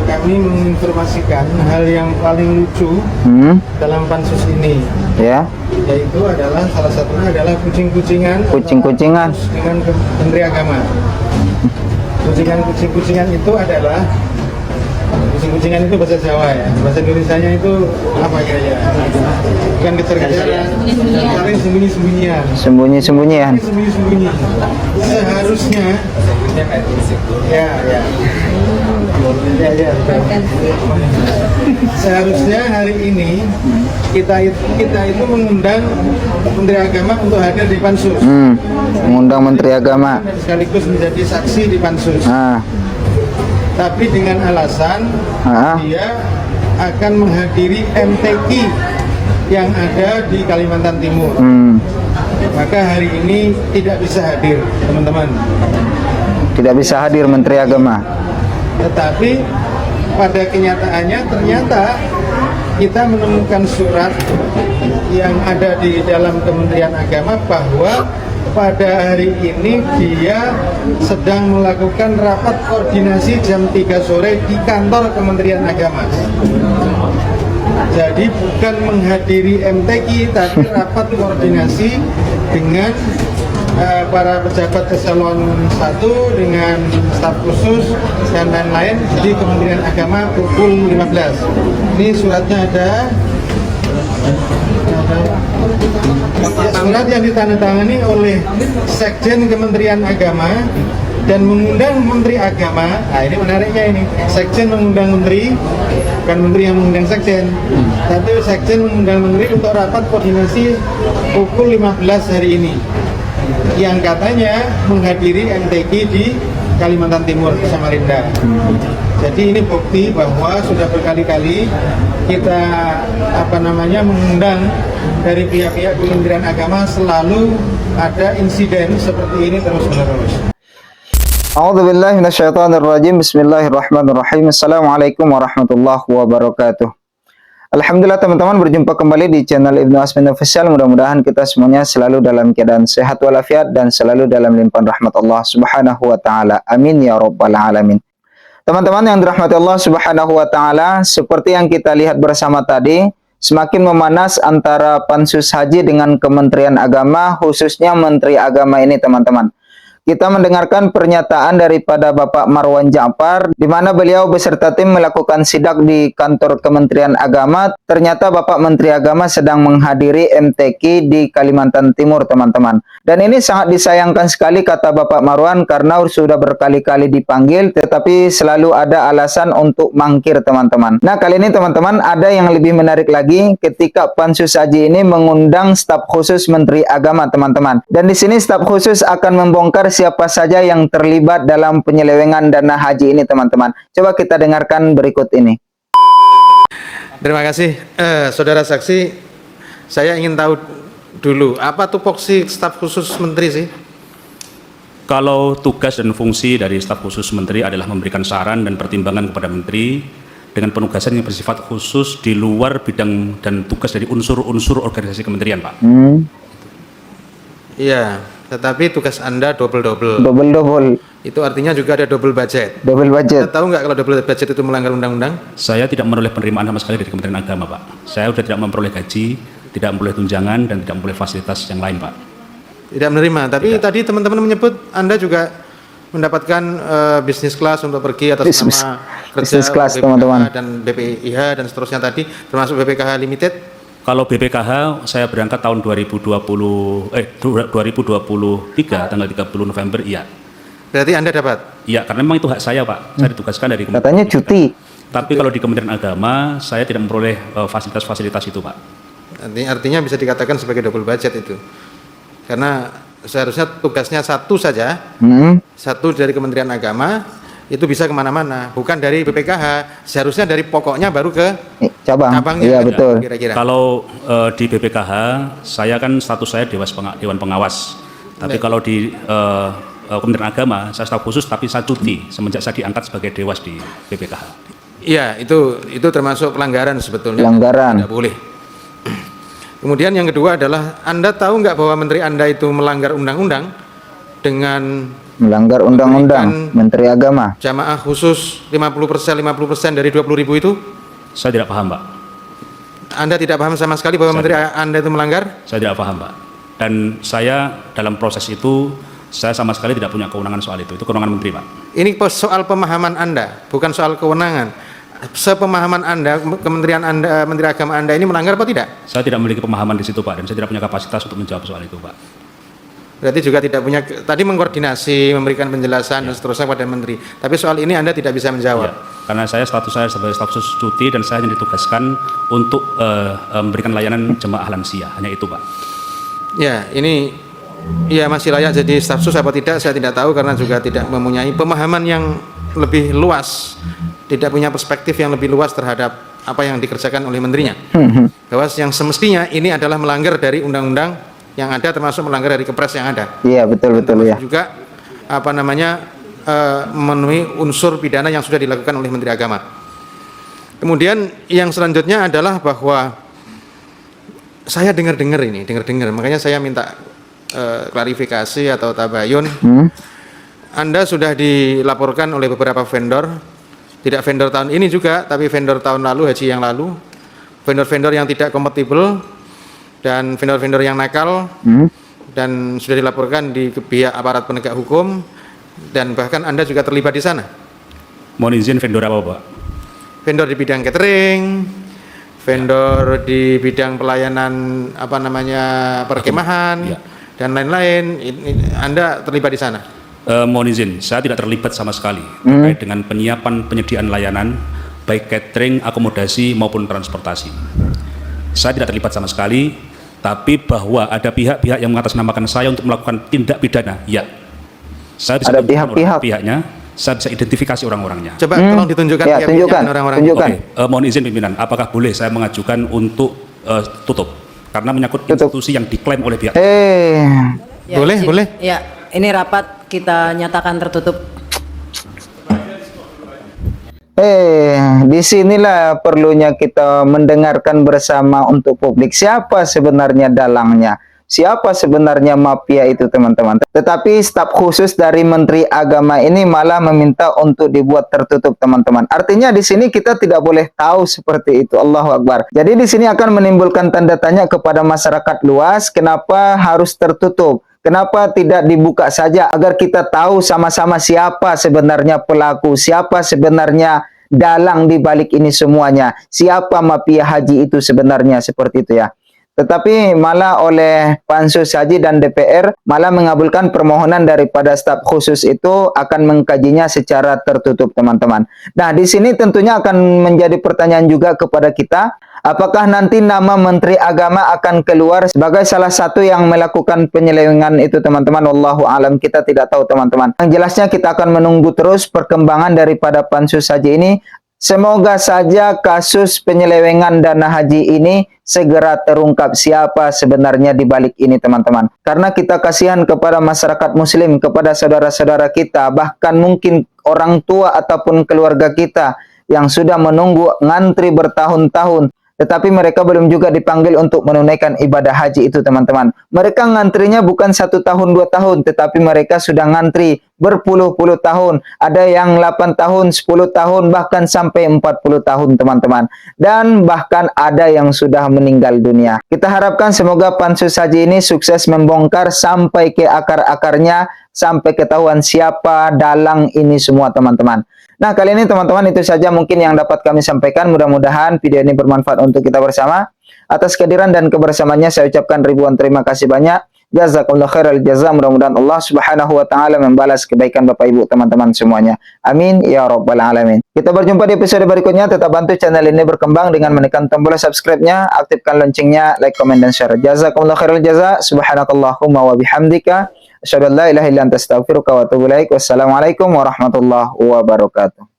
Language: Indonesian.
kami menginformasikan hal yang paling lucu dalam pansus ini, Ya, yaitu adalah salah satunya adalah kucing-kucingan kucing-kucingan. dengan Menteri Agama. Kucing-kucingan itu adalah kucing-kucingan itu bahasa Jawa ya, bahasa Indonesianya itu apa kira-kira? Bukan kejar-kejaran, saling sembunyi-sembunyian. Sembunyi-sembunyian. Sembunyi-sembunyi. Seharusnya, ya. Seharusnya hari ini kita itu mengundang Menteri Agama untuk hadir di pansus. Mengundang Menteri Agama. Sekaligus menjadi saksi di pansus. Tapi dengan alasan dia akan menghadiri MTQ yang ada di Kalimantan Timur. Maka hari ini tidak bisa hadir, teman-teman. Tidak bisa hadir Menteri Agama. Tetapi pada kenyataannya ternyata kita menemukan surat yang ada di dalam Kementerian Agama bahwa pada hari ini dia sedang melakukan rapat koordinasi jam 3 sore di kantor Kementerian Agama. Jadi bukan menghadiri MTQ tapi rapat koordinasi dengan para pejabat eselon 1 dengan staf khusus dan lain-lain di Kementerian Agama pukul 15. Ini suratnya ada. Surat yang ditandatangani oleh Sekjen Kementerian Agama dan mengundang Menteri Agama. Nah, ini menariknya ini. Sekjen mengundang Menteri, bukan Menteri yang mengundang Sekjen. Tapi Sekjen mengundang Menteri untuk rapat koordinasi pukul 15 hari ini. Yang katanya menghadiri MTQ di Kalimantan Timur di Samarinda. Jadi ini bukti bahwa sudah berkali-kali kita mengundang dari pihak-pihak Kementerian Agama, selalu ada insiden seperti ini terus-menerus. A'udzubillahi minasyaitonirrajim. Bismillahirrahmanirrahim. Assalamualaikum warahmatullahi wabarakatuh. Alhamdulillah teman-teman, berjumpa kembali di channel Ibnu Asmin Official. Mudah-mudahan kita semuanya selalu dalam keadaan sehat walafiat dan selalu dalam limpahan rahmat Allah Subhanahu wa taala. Amin ya rabbal alamin. Teman-teman yang dirahmati Allah Subhanahu wa taala, seperti yang kita lihat bersama tadi, semakin memanas antara Pansus Haji dengan Kementerian Agama, khususnya Menteri Agama ini teman-teman. Kita mendengarkan pernyataan daripada Bapak Marwan Ja'far, di mana beliau beserta tim melakukan sidak di kantor Kementerian Agama. Ternyata Bapak Menteri Agama sedang menghadiri MTQ di Kalimantan Timur, teman-teman. Dan ini sangat disayangkan sekali, kata Bapak Marwan, karena sudah berkali-kali dipanggil, tetapi selalu ada alasan untuk mangkir, teman-teman. Nah, kali ini, teman-teman, ada yang lebih menarik lagi ketika Pansus Haji ini mengundang staf khusus Menteri Agama, teman-teman. Dan di sini staf khusus akan membongkar siapa saja yang terlibat dalam penyelewengan dana haji ini, teman-teman. Coba kita dengarkan berikut ini. Terima kasih, saudara saksi. Saya ingin tahu dulu, apa tupoksi staf khusus menteri sih? Kalau tugas dan fungsi dari staf khusus menteri adalah memberikan saran dan pertimbangan kepada menteri dengan penugasan yang bersifat khusus di luar bidang dan tugas dari unsur-unsur organisasi kementerian, Pak. Iya, tetapi tugas Anda double-double. Double-double. Itu artinya juga ada double budget. Double budget. Anda tahu nggak kalau double budget itu melanggar undang-undang? Saya tidak memperoleh penerimaan sama sekali dari Kementerian Agama, Pak. Saya sudah tidak memperoleh gaji, tidak memperoleh tunjangan, dan tidak memperoleh fasilitas yang lain, Pak. Tidak menerima, tapi Tidak. tadi teman-teman menyebut Anda juga mendapatkan bisnis kelas untuk pergi atas nama kerja Business class, BPKH teman-teman. dan BPIH dan seterusnya tadi, termasuk BPKH Limited. Kalau BPKH, saya berangkat tahun 2023, tanggal 30 November, iya. Berarti Anda dapat? Iya, karena memang itu hak saya, Pak. Saya ditugaskan dari Kementerian. Katanya cuti. Tapi kalau di Kementerian Agama, saya tidak memperoleh fasilitas-fasilitas itu, Pak. Artinya bisa dikatakan sebagai double budget itu. Karena seharusnya tugasnya satu saja, satu dari Kementerian Agama, itu bisa kemana-mana, bukan dari BPKH. Seharusnya dari pokoknya baru ke cabangnya. Iya, betul. Kira-kira. Kalau di BPKH, saya kan status saya Dewan Pengawas. Tapi kalau di Kementerian Agama, saya staf khusus tapi saya cuti semenjak saya diangkat sebagai Dewas di BPKH. Iya, itu termasuk pelanggaran sebetulnya. Pelanggaran. Tidak boleh. Kemudian yang kedua adalah, Anda tahu nggak bahwa Menteri Anda itu melanggar undang-undang dengan Melanggar undang-undang Menteri Agama. Jamaah khusus 50% dari 20.000 itu? Saya tidak paham, Pak. Anda tidak paham sama sekali bahwa Menteri Anda itu melanggar? Saya tidak paham, Pak. Dan saya dalam proses itu, saya sama sekali tidak punya kewenangan soal itu. Itu kewenangan Menteri, Pak. Ini soal pemahaman Anda, bukan soal kewenangan. Sepemahaman Anda, Kementerian Anda, Menteri Agama Anda ini melanggar apa tidak? Saya tidak memiliki pemahaman di situ, Pak, dan saya tidak punya kapasitas untuk menjawab soal itu, Pak. Berarti juga tidak punya, tadi mengkoordinasi, memberikan penjelasan dan seterusnya kepada Menteri. Tapi soal ini Anda tidak bisa menjawab. Ya, karena status saya sebagai staf khusus cuti dan saya hanya ditugaskan untuk memberikan layanan jemaah lansia, hanya itu, Pak. Ya, ini ya masih layak jadi staf khusus apa tidak, saya tidak tahu karena juga tidak mempunyai pemahaman yang lebih luas, tidak punya perspektif yang lebih luas terhadap apa yang dikerjakan oleh menterinya. Bahwa yang semestinya ini adalah melanggar dari undang-undang yang ada, termasuk melanggar dari kepres yang ada. Iya, betul ya. Juga memenuhi unsur pidana yang sudah dilakukan oleh Menteri Agama. Kemudian yang selanjutnya adalah bahwa saya dengar-dengar, makanya saya minta klarifikasi atau tabayun. Anda sudah dilaporkan oleh beberapa vendor, tidak vendor tahun ini juga, tapi vendor tahun lalu, haji yang lalu, vendor-vendor yang tidak kompatibel dan vendor-vendor yang nakal, dan sudah dilaporkan di pihak aparat penegak hukum, dan bahkan Anda juga terlibat di sana. Mohon izin, vendor apa, Pak? Vendor di bidang catering, vendor di bidang pelayanan perkemahan, dan lain-lain. Anda terlibat di sana? Mohon izin, saya tidak terlibat sama sekali terkait dengan penyiapan penyediaan layanan, baik catering, akomodasi maupun transportasi. Saya tidak terlibat sama sekali, tapi bahwa ada pihak-pihak yang mengatasnamakan saya untuk melakukan tindak pidana, ya. Saya bisa ada pihak-pihaknya, saya bisa identifikasi orang-orangnya. Coba tolong ditunjukkan ya, pihak-pihaknya dan orang-orangnya. Mohon izin pimpinan, apakah boleh saya mengajukan untuk tutup? Karena menyangkut institusi yang diklaim oleh pihak. Ya, boleh. Ya, ini rapat kita nyatakan tertutup. Disinilah perlunya kita mendengarkan bersama untuk publik siapa sebenarnya dalangnya, siapa sebenarnya mafia itu, teman-teman. Tetapi staf khusus dari Menteri Agama ini malah meminta untuk dibuat tertutup, teman-teman. Artinya di sini kita tidak boleh tahu seperti itu. Allahu Akbar. Jadi di sini akan menimbulkan tanda tanya kepada masyarakat luas, kenapa harus tertutup? Kenapa tidak dibuka saja agar kita tahu sama-sama siapa sebenarnya pelaku, siapa sebenarnya dalang di balik ini semuanya, siapa mafia haji itu sebenarnya, seperti itu ya. Tetapi malah oleh Pansus Haji dan DPR malah mengabulkan permohonan daripada staf khusus itu akan mengkajinya secara tertutup, teman-teman. Nah, di sini tentunya akan menjadi pertanyaan juga kepada kita. Apakah nanti nama Menteri Agama akan keluar sebagai salah satu yang melakukan penyelewengan itu, teman-teman? Wallahu alam, kita tidak tahu, teman-teman. Yang jelasnya kita akan menunggu terus perkembangan daripada Pansus Haji ini. Semoga saja kasus penyelewengan dana haji ini segera terungkap siapa sebenarnya di balik ini, teman-teman. Karena kita kasihan kepada masyarakat muslim, kepada saudara-saudara kita, bahkan mungkin orang tua ataupun keluarga kita yang sudah menunggu ngantri bertahun-tahun, tetapi mereka belum juga dipanggil untuk menunaikan ibadah haji itu, teman-teman. Mereka ngantrinya bukan 1 tahun, 2 tahun, tetapi mereka sudah ngantri berpuluh-puluh tahun. Ada yang 8 tahun, 10 tahun, bahkan sampai 40 tahun, teman-teman. Dan bahkan ada yang sudah meninggal dunia. Kita harapkan semoga Pansus Haji ini sukses membongkar sampai ke akar-akarnya, sampai ketahuan siapa dalang ini semua, teman-teman. Nah, kali ini teman-teman itu saja mungkin yang dapat kami sampaikan. Mudah-mudahan video ini bermanfaat untuk kita bersama. Atas kehadiran dan kebersamaannya saya ucapkan ribuan terima kasih banyak. Jazakumullah khairal jazaa. Mudah-mudahan Allah Subhanahu wa taala membalas kebaikan Bapak Ibu teman-teman semuanya. Amin ya rabbal alamin. Kita berjumpa di episode berikutnya. Tetap bantu channel ini berkembang dengan menekan tombol subscribe-nya, aktifkan loncengnya, like, comment dan share. Jazakumullah khairal jazaa. Subhanakallahumma wa bihamdika asyhadu an la ilaha illa anta astaghfiruka wa atubu ilaik. Wassalamualaikum warahmatullahi wabarakatuh.